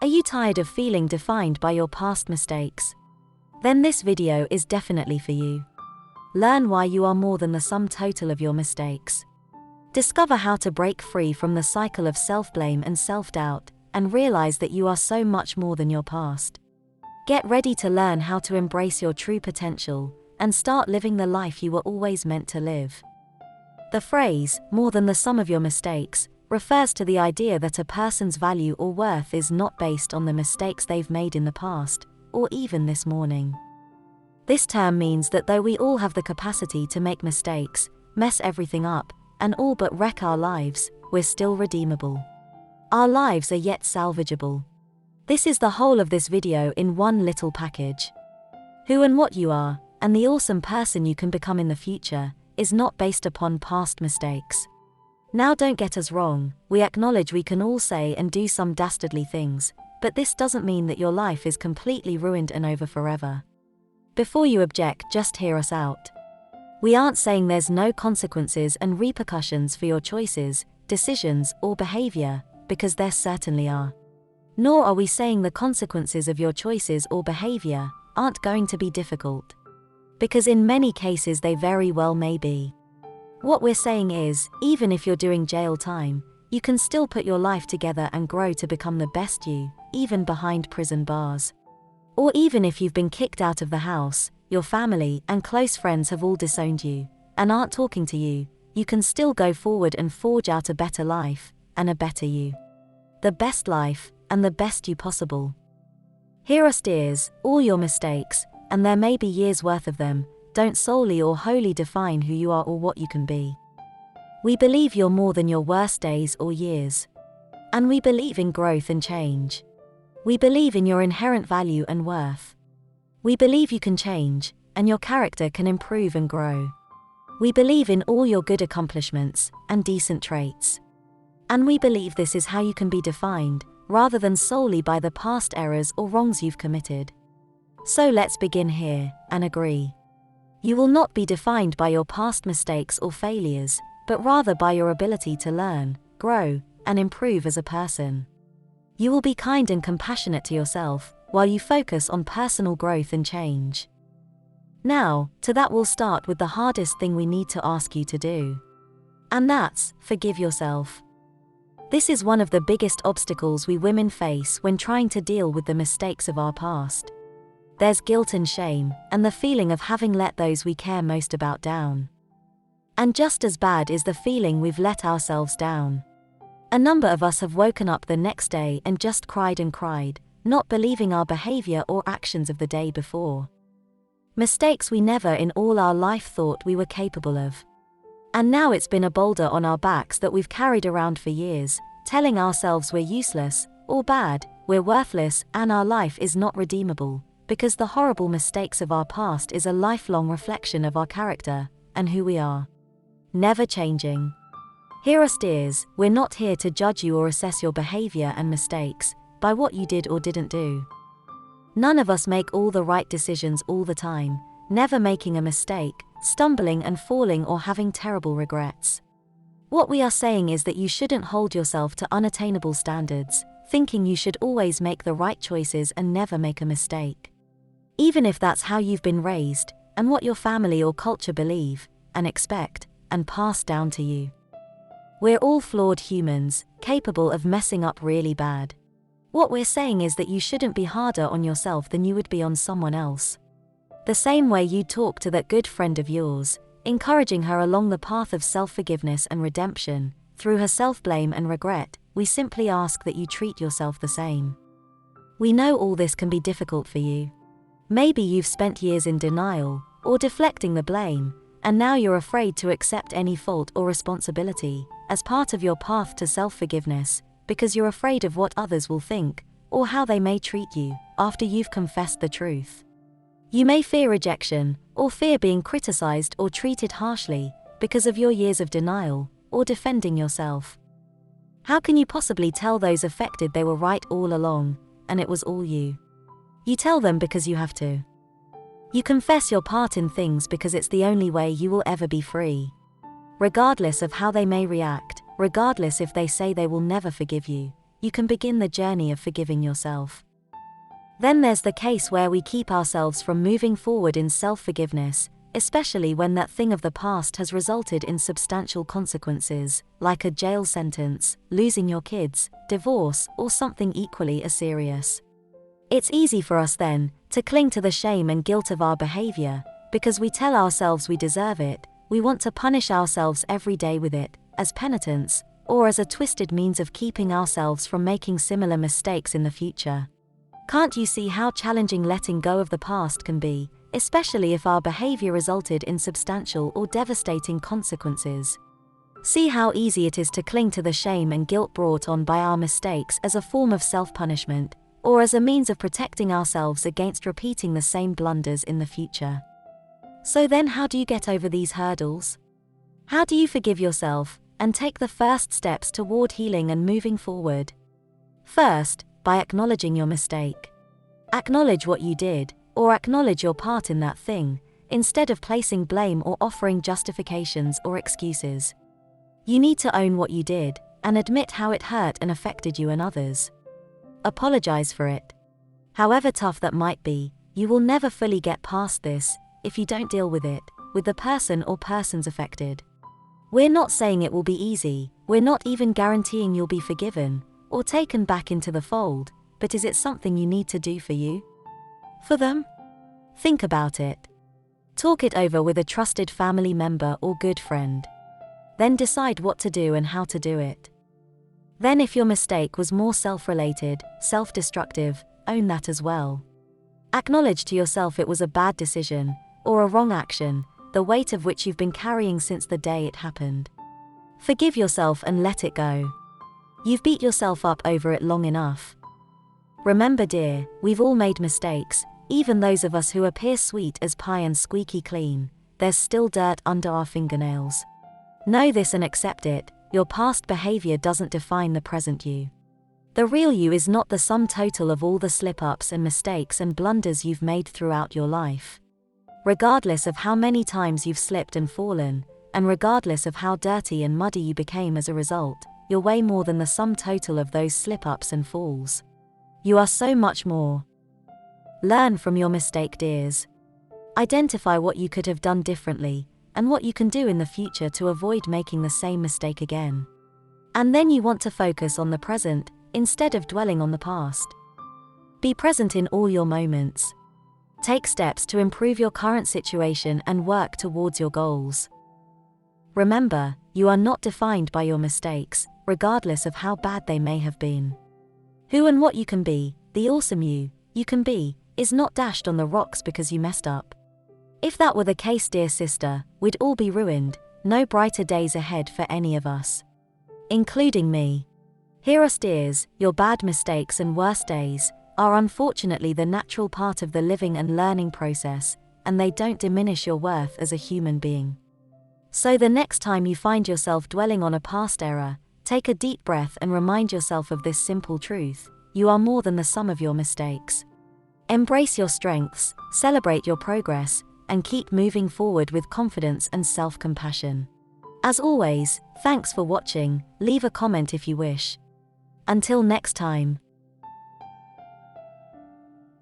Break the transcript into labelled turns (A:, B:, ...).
A: Are you tired of feeling defined by your past mistakes? Then this video is definitely for you. Learn why you are more than the sum total of your mistakes. Discover how to break free from the cycle of self-blame and self-doubt, and realize that you are so much more than your past. Get ready to learn how to embrace your true potential, and start living the life you were always meant to live. The phrase, more than the sum of your mistakes, refers to the idea that a person's value or worth is not based on the mistakes they've made in the past, or even this morning. This term means that though we all have the capacity to make mistakes, mess everything up, and all but wreck our lives, we're still redeemable. Our lives are yet salvageable. This is the whole of this video in one little package. Who and what you are, and the awesome person you can become in the future, is not based upon past mistakes. Now don't get us wrong, we acknowledge we can all say and do some dastardly things, but this doesn't mean that your life is completely ruined and over forever. Before you object, just hear us out. We aren't saying there's no consequences and repercussions for your choices, decisions, or behavior, because there certainly are. Nor are we saying the consequences of your choices or behavior aren't going to be difficult. Because in many cases they very well may be. What we're saying is, even if you're doing jail time, you can still put your life together and grow to become the best you, even behind prison bars. Or even if you've been kicked out of the house, your family and close friends have all disowned you, and aren't talking to you, you can still go forward and forge out a better life, and a better you. The best life, and the best you possible. Hear us dears, all your mistakes, and there may be years worth of them, don't solely or wholly define who you are or what you can be. We believe you're more than your worst days or years. And we believe in growth and change. We believe in your inherent value and worth. We believe you can change, and your character can improve and grow. We believe in all your good accomplishments and decent traits. And we believe this is how you can be defined, rather than solely by the past errors or wrongs you've committed. So let's begin here, and agree. You will not be defined by your past mistakes or failures, but rather by your ability to learn, grow, and improve as a person. You will be kind and compassionate to yourself, while you focus on personal growth and change. Now, to that we'll start with the hardest thing we need to ask you to do. And that's, forgive yourself. This is one of the biggest obstacles we women face when trying to deal with the mistakes of our past. There's guilt and shame, and the feeling of having let those we care most about down. And just as bad is the feeling we've let ourselves down. A number of us have woken up the next day and just cried and cried, not believing our behavior or actions of the day before. Mistakes we never in all our life thought we were capable of. And now it's been a boulder on our backs that we've carried around for years, telling ourselves we're useless, or bad, we're worthless, and our life is not redeemable, because the horrible mistakes of our past is a lifelong reflection of our character, and who we are. Never changing. Hear us dears, we're not here to judge you or assess your behavior and mistakes by what you did or didn't do. None of us make all the right decisions all the time, never making a mistake, stumbling and falling or having terrible regrets. What we are saying is that you shouldn't hold yourself to unattainable standards, thinking you should always make the right choices and never make a mistake. Even if that's how you've been raised, and what your family or culture believe, and expect, and pass down to you. We're all flawed humans, capable of messing up really bad. What we're saying is that you shouldn't be harder on yourself than you would be on someone else. The same way you talk to that good friend of yours, encouraging her along the path of self-forgiveness and redemption, through her self-blame and regret, we simply ask that you treat yourself the same. We know all this can be difficult for you. Maybe you've spent years in denial, or deflecting the blame, and now you're afraid to accept any fault or responsibility as part of your path to self-forgiveness, because you're afraid of what others will think, or how they may treat you, after you've confessed the truth. You may fear rejection, or fear being criticized or treated harshly, because of your years of denial, or defending yourself. How can you possibly tell those affected they were right all along, and it was all you? You tell them because you have to. You confess your part in things because it's the only way you will ever be free. Regardless of how they may react, regardless if they say they will never forgive you, you can begin the journey of forgiving yourself. Then there's the case where we keep ourselves from moving forward in self-forgiveness, especially when that thing of the past has resulted in substantial consequences, like a jail sentence, losing your kids, divorce, or something equally as serious. It's easy for us then to cling to the shame and guilt of our behavior, because we tell ourselves we deserve it. We want to punish ourselves every day with it, as penitence, or as a twisted means of keeping ourselves from making similar mistakes in the future. Can't you see how challenging letting go of the past can be, especially if our behavior resulted in substantial or devastating consequences? See how easy it is to cling to the shame and guilt brought on by our mistakes as a form of self-punishment, or as a means of protecting ourselves against repeating the same blunders in the future. So then, how do you get over these hurdles? How do you forgive yourself and take the first steps toward healing and moving forward? First, by acknowledging your mistake. Acknowledge what you did, or acknowledge your part in that thing, instead of placing blame or offering justifications or excuses. You need to own what you did, and admit how it hurt and affected you and others. Apologize for it. However tough that might be, you will never fully get past this if you don't deal with it, with the person or persons affected. We're not saying it will be easy, we're not even guaranteeing you'll be forgiven, or taken back into the fold, but is it something you need to do for you? For them? Think about it. Talk it over with a trusted family member or good friend. Then decide what to do and how to do it. Then if your mistake was more self-related, self-destructive, own that as well. Acknowledge to yourself it was a bad decision, or a wrong action, the weight of which you've been carrying since the day it happened. Forgive yourself and let it go. You've beat yourself up over it long enough. Remember, dear, we've all made mistakes, even those of us who appear sweet as pie and squeaky clean. There's still dirt under our fingernails. Know this and accept it. Your past behavior doesn't define the present you. The real you is not the sum total of all the slip-ups and mistakes and blunders you've made throughout your life. Regardless of how many times you've slipped and fallen, and regardless of how dirty and muddy you became as a result, you're way more than the sum total of those slip-ups and falls. You are so much more. Learn from your mistake, dears. Identify what you could have done differently, and what you can do in the future to avoid making the same mistake again. And then you want to focus on the present, instead of dwelling on the past. Be present in all your moments. Take steps to improve your current situation and work towards your goals. Remember, you are not defined by your mistakes, regardless of how bad they may have been. Who and what you can be, the awesome you can be, is not dashed on the rocks because you messed up. If that were the case, dear sister, we'd all be ruined, no brighter days ahead for any of us. Including me. Hear us, dears, your bad mistakes and worst days are unfortunately the natural part of the living and learning process, and they don't diminish your worth as a human being. So the next time you find yourself dwelling on a past error, take a deep breath and remind yourself of this simple truth: you are more than the sum of your mistakes. Embrace your strengths, celebrate your progress, and keep moving forward with confidence and self-compassion. As always, thanks for watching. Leave a comment if you wish. Until next time.